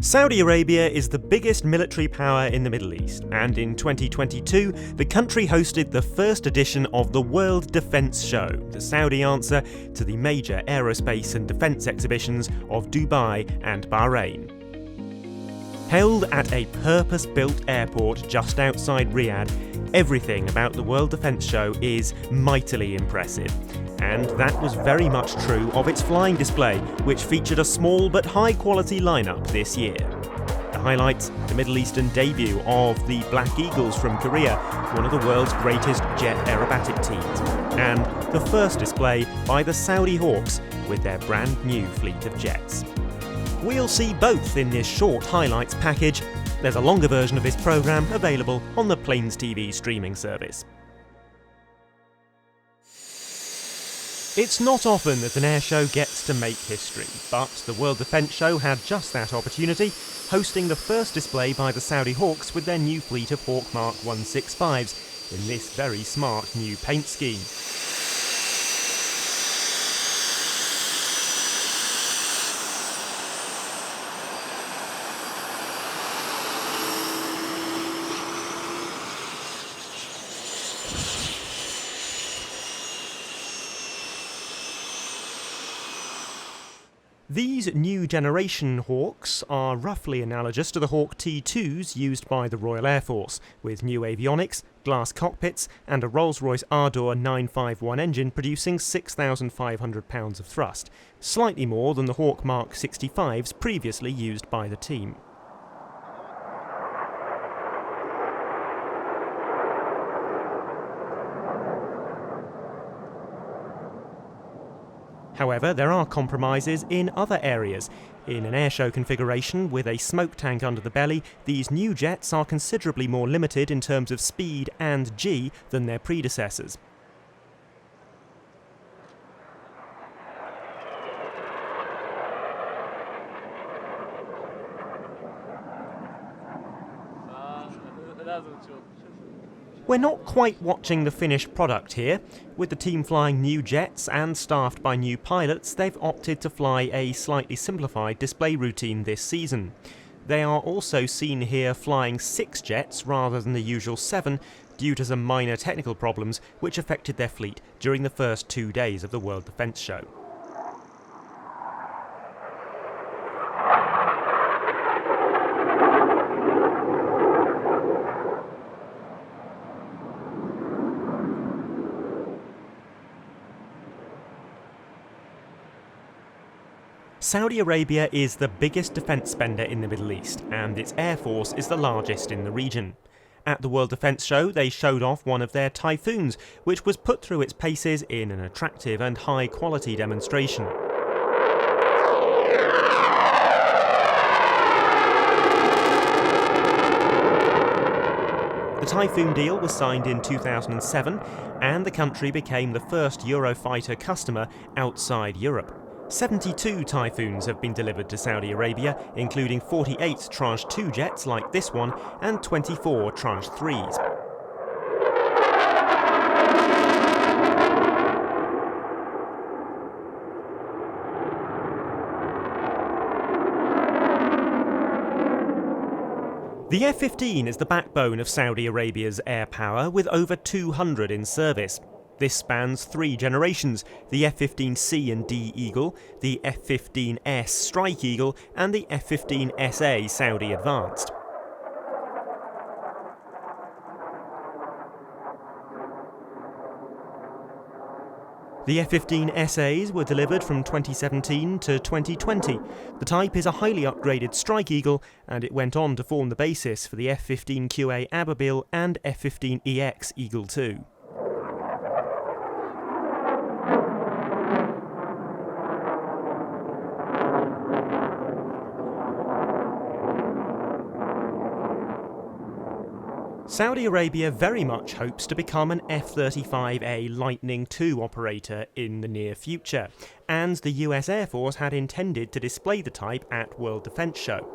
Saudi Arabia is the biggest military power in the Middle East, and in 2022, the country hosted the first edition of the World Defence Show, the Saudi answer to the major aerospace and defence exhibitions of Dubai and Bahrain. Held at a purpose-built airport just outside Riyadh, everything about the World Defence Show is mightily impressive. And that was very much true of its flying display, which featured a small but high-quality lineup this year. The highlights, the Middle Eastern debut of the Black Eagles from Korea, one of the world's greatest jet aerobatic teams, and the first display by the Saudi Hawks with their brand new fleet of jets. We'll see both in this short highlights package. There's a longer version of this programme available on the Plains TV streaming service. It's not often that an airshow gets to make history, but the World Defence Show had just that opportunity, hosting the first display by the Saudi Hawks with their new fleet of Hawk Mark 165s in this very smart new paint scheme. These new generation Hawks are roughly analogous to the Hawk T-2s used by the Royal Air Force, with new avionics, glass cockpits and a Rolls-Royce Ardor 951 engine producing 6,500 pounds of thrust, slightly more than the Hawk Mark 65s previously used by the team. However, there are compromises in other areas. In an airshow configuration with a smoke tank under the belly, these new jets are considerably more limited in terms of speed and G than their predecessors. We're not quite watching the finished product here. With the team flying new jets and staffed by new pilots, they've opted to fly a slightly simplified display routine this season. They are also seen here flying 6 jets rather than the usual 7 due to some minor technical problems which affected their fleet during the first 2 days of the World Defence Show. Saudi Arabia is the biggest defence spender in the Middle East, and its air force is the largest in the region. At the World Defence Show, they showed off one of their Typhoons, which was put through its paces in an attractive and high-quality demonstration. The Typhoon deal was signed in 2007, and the country became the first Eurofighter customer outside Europe. 72 Typhoons have been delivered to Saudi Arabia, including 48 Tranche 2 jets like this one and 24 Tranche 3s. The F-15 is the backbone of Saudi Arabia's air power, with over 200 in service. This spans 3 generations: the F-15C and D Eagle, the F-15S Strike Eagle and the F-15SA Saudi Advanced. The F-15SAs were delivered from 2017 to 2020. The type is a highly upgraded Strike Eagle, and it went on to form the basis for the F-15QA Ababil and F-15EX Eagle II. Saudi Arabia very much hopes to become an F-35A Lightning II operator in the near future, and the US Air Force had intended to display the type at World Defence Show.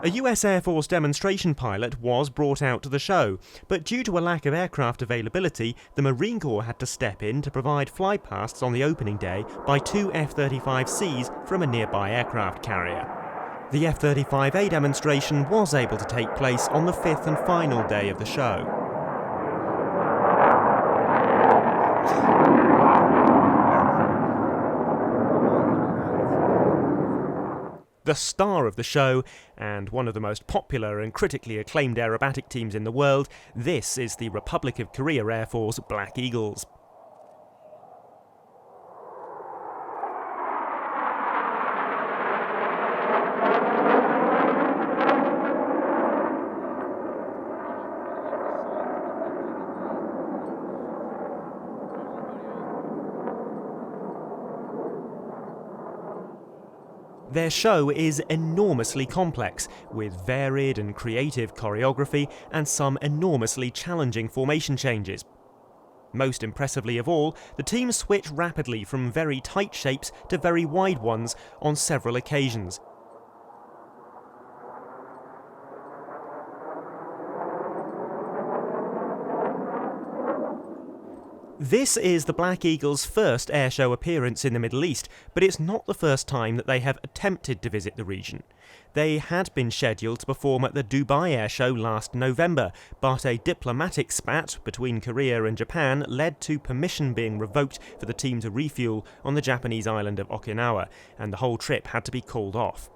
A US Air Force demonstration pilot was brought out to the show, but due to a lack of aircraft availability, the Marine Corps had to step in to provide flypasts on the opening day by 2 F-35Cs from a nearby aircraft carrier. The F-35A demonstration was able to take place on the 5th and final day of the show. The star of the show, and one of the most popular and critically acclaimed aerobatic teams in the world, this is the Republic of Korea Air Force Black Eagles. Their show is enormously complex, with varied and creative choreography and some enormously challenging formation changes. Most impressively of all, the team switch rapidly from very tight shapes to very wide ones on several occasions. This is the Black Eagles' first airshow appearance in the Middle East, but it's not the first time that they have attempted to visit the region. They had been scheduled to perform at the Dubai Airshow last November, but a diplomatic spat between Korea and Japan led to permission being revoked for the team to refuel on the Japanese island of Okinawa, and the whole trip had to be called off.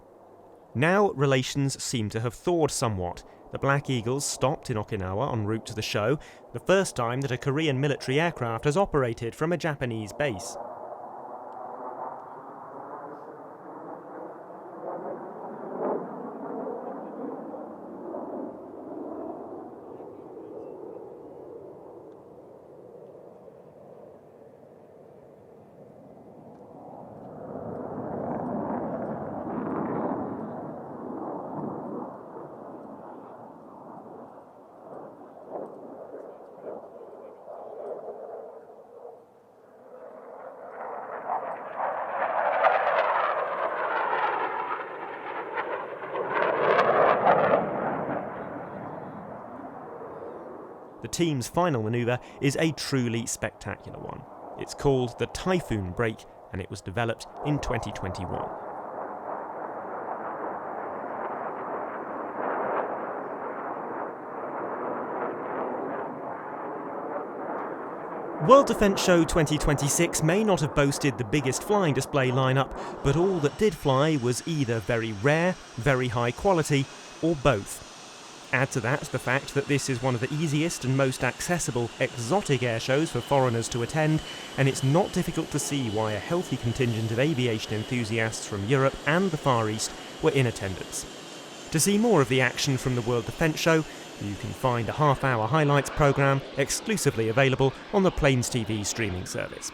Now relations seem to have thawed somewhat. The Black Eagles stopped in Okinawa en route to the show, the first time that a Korean military aircraft has operated from a Japanese base. The team's final manoeuvre is a truly spectacular one. It's called the Typhoon break, and it was developed in 2021. World Defence Show 2026 may not have boasted the biggest flying display lineup, but all that did fly was either very rare, very high quality, or both. Add to that the fact that this is one of the easiest and most accessible exotic air shows for foreigners to attend, and it's not difficult to see why a healthy contingent of aviation enthusiasts from Europe and the Far East were in attendance. To see more of the action from the World Defence Show, you can find a half-hour highlights programme exclusively available on the Plains TV streaming service.